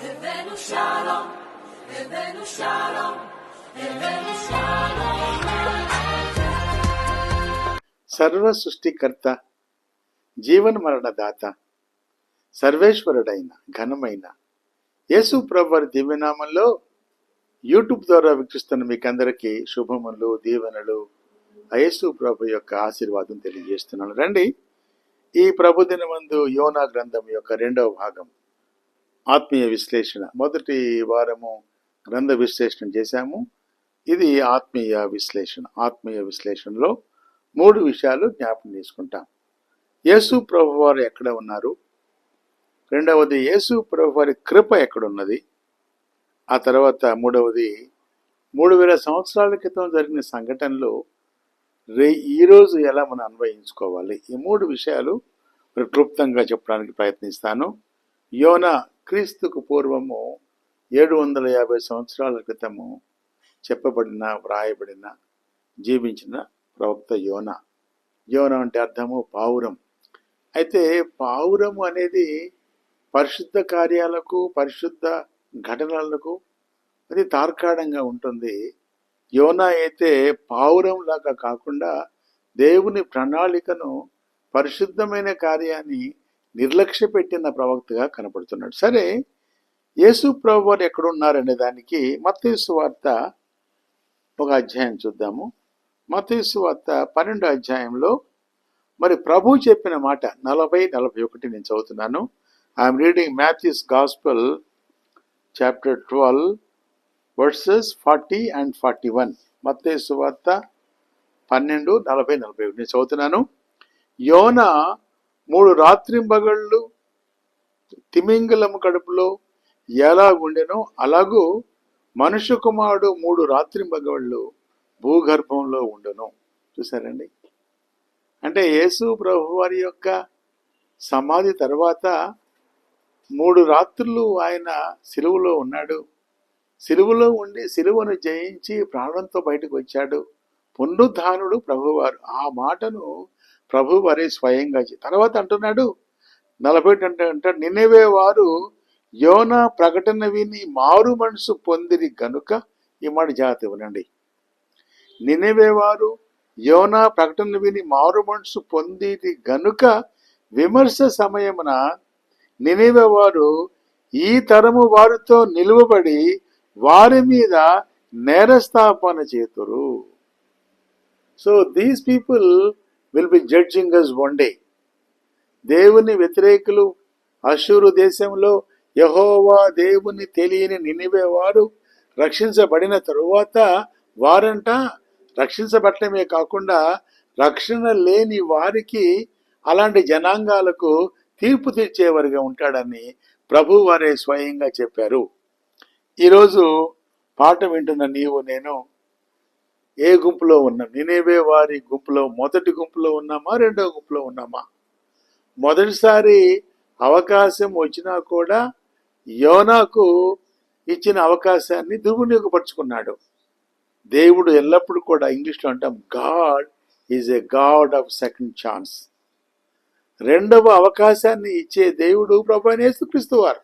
הבאנו שלום, הבאנו שלום, הבאנו שלום. సర్వ సృష్టికర్త, జీవన మరణదాత, సర్వేశ్వరుడైన ఘనమైన యేసు ప్రభు వారి దివ్యనామంలో యూట్యూబ్ ద్వారా వీక్షిస్తున్న మీకందరికీ శుభములు, దీవెనలు, యేసు ప్రభు యొక్క ఆశీర్వాదం తెలియజేస్తున్నాను. రండి, ఈ ప్రభుదినమందు యోనా గ్రంథం యొక్క 2వ భాగం ఆత్మీయ విశ్లేషణ. మొదటి వారము గ్రంథ విశ్లేషణ చేశాము. ఇది ఆత్మీయ విశ్లేషణ. ఆత్మీయ విశ్లేషణలో 3 విషయాలు జ్ఞాపకం చేసుకుంటాం. యేసు ప్రభు వారు ఎక్కడ ఉన్నారు, రెండవది యేసు ప్రభు వారి కృప ఎక్కడున్నది, ఆ తర్వాత మూడవది 3000 సంవత్సరాల క్రితం జరిగిన సంఘటనలు ఈరోజు ఎలా మనం అన్వయించుకోవాలి. ఈ 3 విషయాలు క్లుప్తంగా చెప్పడానికి ప్రయత్నిస్తాను. యోనా క్రీస్తుకు పూర్వము 750 సంవత్సరాల క్రితము చెప్పబడిన, వ్రాయబడిన, జీవించిన ప్రవక్త యోనా. యోనా అంటే అర్థము పావురం. అయితే పావురము అనేది పరిశుద్ధ కార్యాలకు, పరిశుద్ధ ఘటనలకు అది తార్కాణంగా ఉంటుంది. యోనా అయితే పావురం లాగా కాకుండా దేవుని ప్రణాళికను, పరిశుద్ధమైన కార్యాన్ని నిర్లక్ష్య పెట్టిన ప్రవక్తగా కనపడుతున్నాడు. సరే, యేసు ప్రభు వారు ఎక్కడున్నారనే దానికి మత్తయి సువార్త ఒక అధ్యాయం చూద్దాము. మత్తయి సువార్త 12వ అధ్యాయంలో మరి ప్రభు చెప్పిన మాట 40-41 నేను చదువుతున్నాను. I'm reading Matthew's gospel chapter 12 verses 40 and 41. మత్తయి సువార్త 12:40-41 నేను చదువుతున్నాను. యోనా 3 రాత్రింబగళ్ళు తిమింగలము కడుపులో ఎలా ఉండెనో అలాగూ మనుష్య కుమారుడు 3 రాత్రింబగళ్ళు భూగర్భంలో ఉండును. చూసారండి, అంటే యేసు ప్రభు వారి యొక్క సమాధి తర్వాత 3 రాత్రులు ఆయన సిలువలో ఉన్నాడు. సిలువలో ఉండి సిలువను జయించి ప్రాణంతో బయటకు వచ్చాడు. పునరుద్ధానుడు ప్రభువారు. ఆ మాటను ప్రభువారే స్వయంగా తర్వాత అంటున్నాడు. 40 అంటాడు, నినెవే వారు యోనా ప్రకటన విని మారు మనసు పొందిరి గనుక. ఈ మాట జాగ్రత్త వినండి. నినెవే వారు యోనా ప్రకటన విని మారు మనసు పొందిరి గనుక విమర్శ సమయమున నినెవే వారు ఈ తరము వారితో నిలువబడి వారి మీద నేరస్థాపన చేతురు. So these people will be judging us one day. దేవుని వ్యతిరేకులు అష్షూరు దేశంలో యెహోవా దేవుని తెలియని నినివే వారు రక్షించబడిన తరువాత వారంట రక్షించబడటమే కాకుండా రక్షణ లేని వారికి, అలాంటి జనాంగాలకు తీర్పు తీర్చేవారిగా ఉంటాడని ప్రభు వారే స్వయంగా చెప్పారు. ఈరోజు పాట వింటున్న నీవు నేను ఏ గుంపులో ఉన్నాం? నినివే వారి గుంపులో, మొదటి గుంపులో ఉన్నామా, రెండో గుంపులో ఉన్నామా? మొదటిసారి అవకాశం వచ్చినా కూడా యోనాకు ఇచ్చిన అవకాశాన్ని దుర్వినియోగపరుచుకున్నాడు. దేవుడు ఎల్లప్పుడూ కూడా, ఇంగ్లీష్లో అంటాం, God is a God of second chance. రెండవ అవకాశాన్ని ఇచ్చే దేవుడు ప్రభువైన యేసుక్రీస్తు వారు.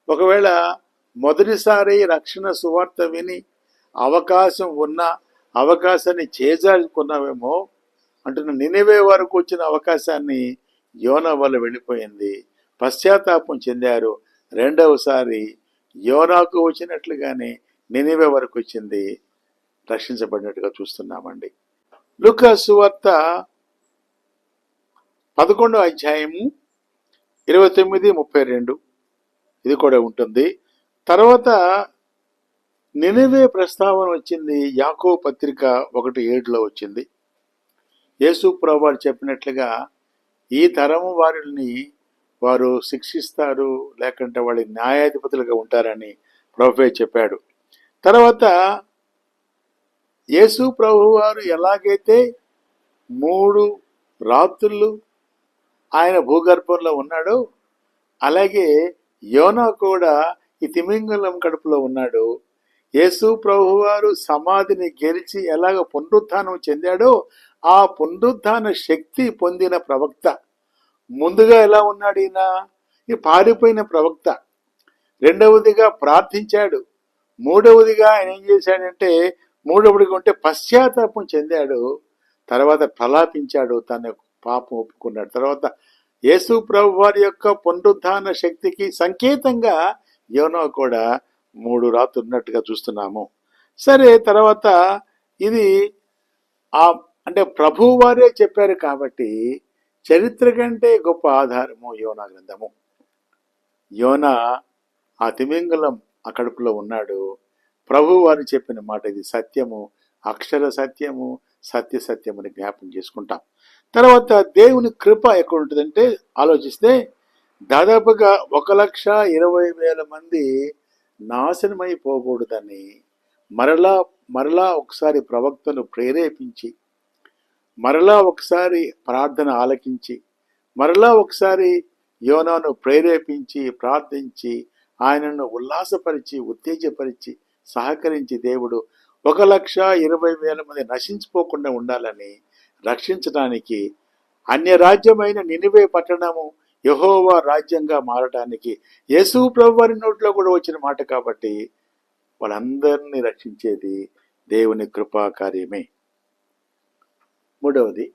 ఒకవేళ మొదటిసారి రక్షణ సువార్త విని అవకాశం ఉన్న అవకాశాన్ని చేజారుకున్నావేమో అంటున్న నినివే వరకు వచ్చిన అవకాశాన్ని యోనా వల్ల వెళ్ళిపోయింది. పశ్చాత్తాపం చెందారు. రెండవసారి యోనాకు వచ్చినట్లుగానే నినివే వరకు వచ్చింది, రక్షించబడినట్టుగా చూస్తున్నామండి. లూకా సువార్త 11వ అధ్యాయము 29-32 ఇది కూడా ఉంటుంది. తర్వాత నినివే ప్రస్తావన వచ్చింది. యాకోబు పత్రిక 1:7 వచ్చింది. యేసు ప్రభువు వారు చెప్పినట్లుగా ఈ తరము వారిని వారు శిక్షిస్తారు, లేకుంటే వాళ్ళ న్యాయాధిపతులుగా ఉంటారని ప్రభువే చెప్పాడు. తర్వాత యేసు ప్రభువు వారు ఎలాగైతే 3 రాత్రులు ఆయన భూగర్భంలో ఉన్నాడో అలాగే యోనా కూడా ఈ తిమింగలం కడుపులో ఉన్నాడు. యేసు ప్రభువారు సమాధిని గెలిచి ఎలాగ పునరుత్థానం చెందాడో ఆ పునరుత్థాన శక్తి పొందిన ప్రవక్త. ముందుగా ఎలా ఉన్నాడు ఈయన? ఈ పారిపోయిన ప్రవక్త. రెండవదిగా ప్రార్థించాడు, మూడవదిగా ఆయన ఏం చేశాడంటే మూడవదిగా ఉంటే పశ్చాత్తాపం చెందాడు, తర్వాత ప్రలాపించాడు, తన పాపం ఒప్పుకున్నాడు. తర్వాత యేసు ప్రభు వారి యొక్క పునరుద్ధాన శక్తికి సంకేతంగా యోనా కూడా 3 రాత్రులు ఉన్నట్టుగా చూస్తున్నాము. సరే, తర్వాత ఇది అంటే ప్రభువు వారే చెప్పారు కాబట్టి చరిత్ర కంటే గొప్ప ఆధారము యోనా గ్రంథము. యోనా ఆ తిమింగలం ఆ కడుపులో ఉన్నాడు. ప్రభు వారు చెప్పిన మాట ఇది సత్యము, అక్షర సత్యము, సత్య సత్యమని జ్ఞాపకం చేసుకుంటాం. తర్వాత దేవుని కృప ఎక్కడ ఉంటుందంటే ఆలోచిస్తే దాదాపుగా 1,20,000 మంది నాశనమైపోకూడదని మరలా ఒకసారి ప్రవక్తను ప్రేరేపించి, మరలా ఒకసారి ప్రార్థన ఆలకించి, మరలా ఒకసారి యోనాను ప్రేరేపించి ప్రార్థించి ఆయనను ఉల్లాసపరిచి ఉత్తేజపరిచి సహకరించి దేవుడు 1,20,000 మంది నశించిపోకుండా ఉండాలని రక్షించడానికి అన్య రాజ్యమైన నినివే పట్టణము యెహోవా రాజ్యంగా మారడానికి యేసు ప్రభు వారి నోట్లో కూడా వచ్చిన మాట కాబట్టి వాళ్ళందరినీ రక్షించేది దేవుని కృపా కార్యమే. మూడవది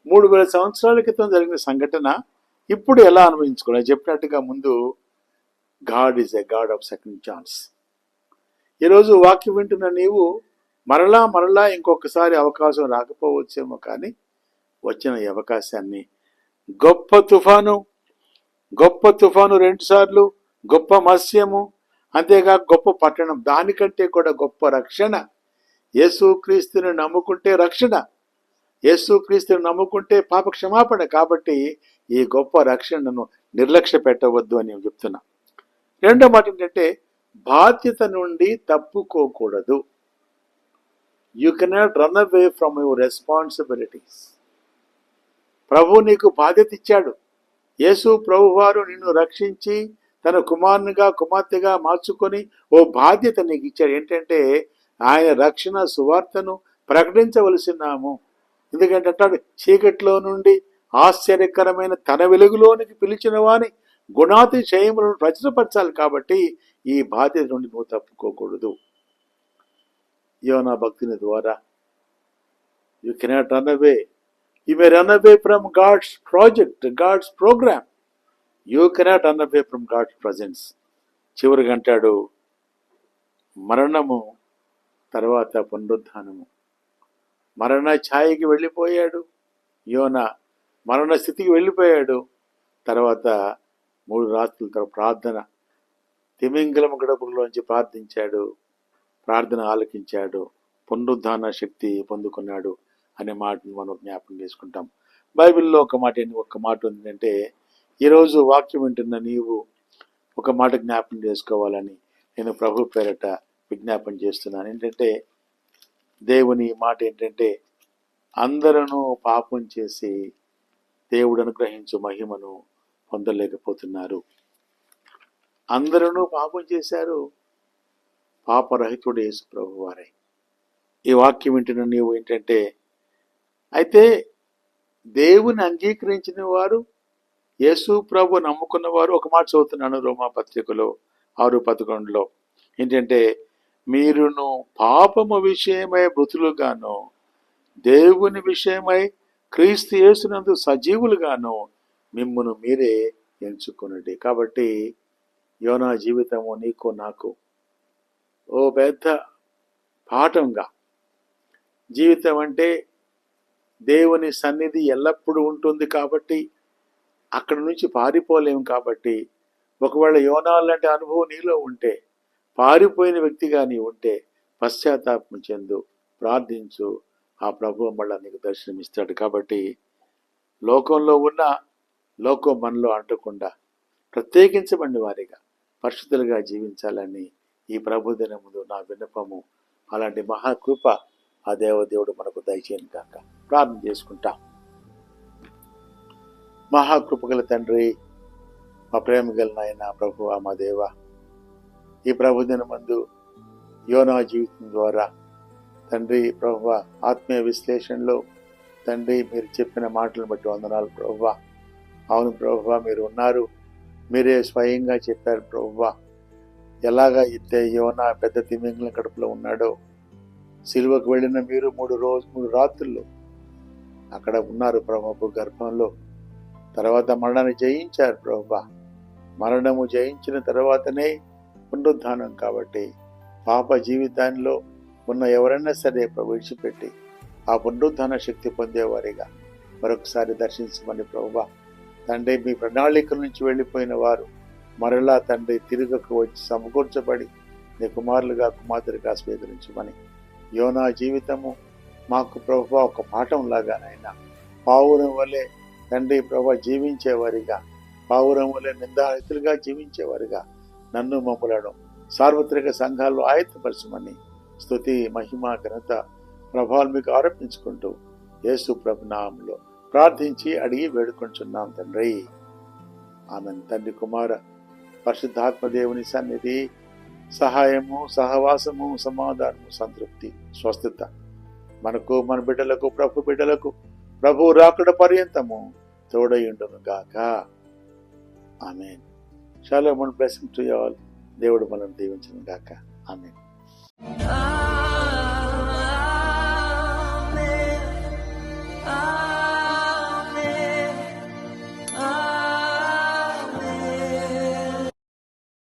3,000 సంవత్సరాల క్రితం జరిగిన సంఘటన ఇప్పుడు ఎలా అనుభవించుకోవాలి చెప్పినట్టుగా ముందు God is a God of second chance. ఈరోజు వాక్యం వింటున్న నీవు మరలా ఇంకొకసారి అవకాశం రాకపోవచ్చేమో, కానీ వచ్చిన ఈ అవకాశాన్ని గొప్ప తుఫాను 2 సార్లు, గొప్ప మత్స్యము, అంతేగా గొప్ప పట్టణం, దానికంటే కూడా గొప్ప రక్షణ. యేసుక్రీస్తుని నమ్ముకుంటే రక్షణ, యేసుక్రీస్తుని నమ్ముకుంటే పాప క్షమాపణ. కాబట్టి ఈ గొప్ప రక్షణను నిర్లక్ష్య పెట్టవద్దు అని నేను చెప్తున్నా. రెండో మాట ఏంటంటే బాధ్యత నుండి తప్పుకోకూడదు. You cannot run away from your responsibilities. ప్రభు నీకు బాధ్యత ఇచ్చాడు. యేసు ప్రభు వారు నిన్ను రక్షించి తన కుమారునిగా కుమార్తెగా మార్చుకొని ఓ బాధ్యత నీకు ఇచ్చాడు. ఏంటంటే ఆయన రక్షణ సువార్తను ప్రకటించవలసినాము. ఎందుకంటే అంటాడు, చీకట్లో నుండి ఆశ్చర్యకరమైన తన వెలుగులోనికి పిలిచిన వాని గుణాతిశయములను ప్రచురపరచాలి. కాబట్టి ఈ బాధ్యత నుండి నువ్వు తప్పుకోకూడదు. యోనా భక్తుని ద్వారా you cannot run away. You may run away from God's project, God's program. You cannot run away from God's presence. చివరికి అంటాడు, మరణము తర్వాత పునరుద్ధానము. మరణ ఛాయకి వెళ్ళిపోయాడు యోనా, మరణ స్థితికి వెళ్ళిపోయాడు. తర్వాత 3 రాత్రుల తర్వాత ప్రార్థన, తిమింగలం గడపలోంచి ప్రార్థించాడు, ప్రార్థన ఆలకించాడు, పునరుద్ధాన శక్తి పొందుకున్నాడు అనే మాటను మనం జ్ఞాపకం చేసుకుంటాం. బైబిల్లో ఒక మాట ఉందంటే, ఈరోజు వాక్యం వింటున్న నీవు ఒక మాట జ్ఞాపకం చేసుకోవాలని నేను ప్రభు పేరట విజ్ఞాపన చేస్తున్నాను. ఏంటంటే దేవుని మాట ఏంటంటే, అందరూ పాపం చేసి దేవుడు అనుగ్రహించు మహిమను పొందలేకపోతున్నారు. అందరూ పాపం చేశారు, పాపరహితుడు యేసు ప్రభు వారే. ఈ వాక్యం వింటున్న నీవు ఏంటంటే, అయితే దేవుని అంగీకరించిన వారు, యేసు ప్రభు నమ్ముకున్న వారు, ఒక మాట చదువుతున్నాను రోమా పత్రికలో 6:11 ఏంటంటే, మీరును పాపము విషయమై మృతులుగాను దేవుని విషయమై క్రీస్తు యేసునందు సజీవులుగాను మిమ్మును మీరే ఎంచుకొనండి. కాబట్టి యోనా జీవితము నీకు నాకు ఓ పెద్ద పాఠంగా, జీవితం అంటే దేవుని సన్నిధి ఎల్లప్పుడూ ఉంటుంది కాబట్టి అక్కడి నుంచి పారిపోలేము. కాబట్టి ఒకవేళ యోనా లాంటి అనుభవం నీలో ఉంటే, పారిపోయిన వ్యక్తిగా నీ ఉంటే పశ్చాత్తాపం చెందు, ప్రార్థించు, ఆ ప్రభువు మళ్ళా నీకు దర్శనమిస్తాడు. కాబట్టి లోకంలో ఉన్న లోకం మనలో అంటకుండా ప్రత్యేకించబడిన వారిగా పరిశుద్ధులుగా జీవించాలని ఈ ప్రభు దినముందు నా విన్నపము. అలాంటి మహాకృప ఆ దేవదేవుడు మనకు దయచేయను కాక. ప్రార్థన చేసుకుంటాం. మహాకృపగల తండ్రి, మా ప్రేమ గల నాయన ప్రభువా, మా దేవ, ఈ ప్రభుదినమందు యోనా జీవితం ద్వారా తండ్రి ప్రభువా, ఆత్మీయ విశ్లేషణలో తండ్రి మీరు చెప్పిన మాటలను బట్టి వందనాలు ప్రభువా. అవును ప్రభువా, మీరు ఉన్నారు, మీరే స్వయంగా చెప్పారు ప్రభువా. ఎలాగ అయితే యోనా పెద్ద తిమింగలం కడుపులో ఉన్నాడో, సిలువకు వెళ్ళిన మీరు 3 రాత్రులు అక్కడ ఉన్నారు ప్రభు గర్భంలో. తర్వాత మరణాన్ని జయించారు ప్రభు. మరణము జయించిన తర్వాతనే పునరుద్ధానం. కాబట్టి పాప జీవితాల్లో ఉన్న ఎవరైనా సరే విడిచిపెట్టి ఆ పునరుద్ధాన శక్తి పొందేవారిగా మరొకసారి దర్శించమని ప్రభువా. తండ్రి, మీ ప్రణాళికల నుంచి వెళ్ళిపోయిన వారు మరలా తండ్రి తిరుగుకు వచ్చి సమకూర్చబడి నీ కుమారులుగా కుమార్తెలుగా స్వీకరించమని, యోనా జీవితము మాకు ప్రభువా ఒక పాఠం లాగానైనా పావురం వలె తండ్రి ప్రభువా జీవించేవారిగా, పావురం వలె నిందాహితులుగా జీవించేవారిగా నన్ను మమ్మలను సార్వత్రిక సంఘాల్లో ఆయత్తపరచమని స్తుతి, మహిమ, ఘనత, ప్రభావాలు మీకు ఆరోపించుకుంటూ యేసు ప్రభు నామములో ప్రార్థించి అడిగి వేడుకొంచున్నాం తండ్రి. ఆమెన్. తండ్రి, కుమార పరిశుద్ధాత్మ దేవుని సన్నిధి, సహాయము, సహవాసము, సమాధానము, సంతృప్తి, స్వస్థత మనకు, మన బిడ్డలకు, ప్రభు బిడ్డలకు ప్రభు రాకడ పర్యంతము తోడయుండును గాక. Amen. Shalom. Blessing to you all. దేవుడు మనల్ని దీవించును గాక. ఆమెన్.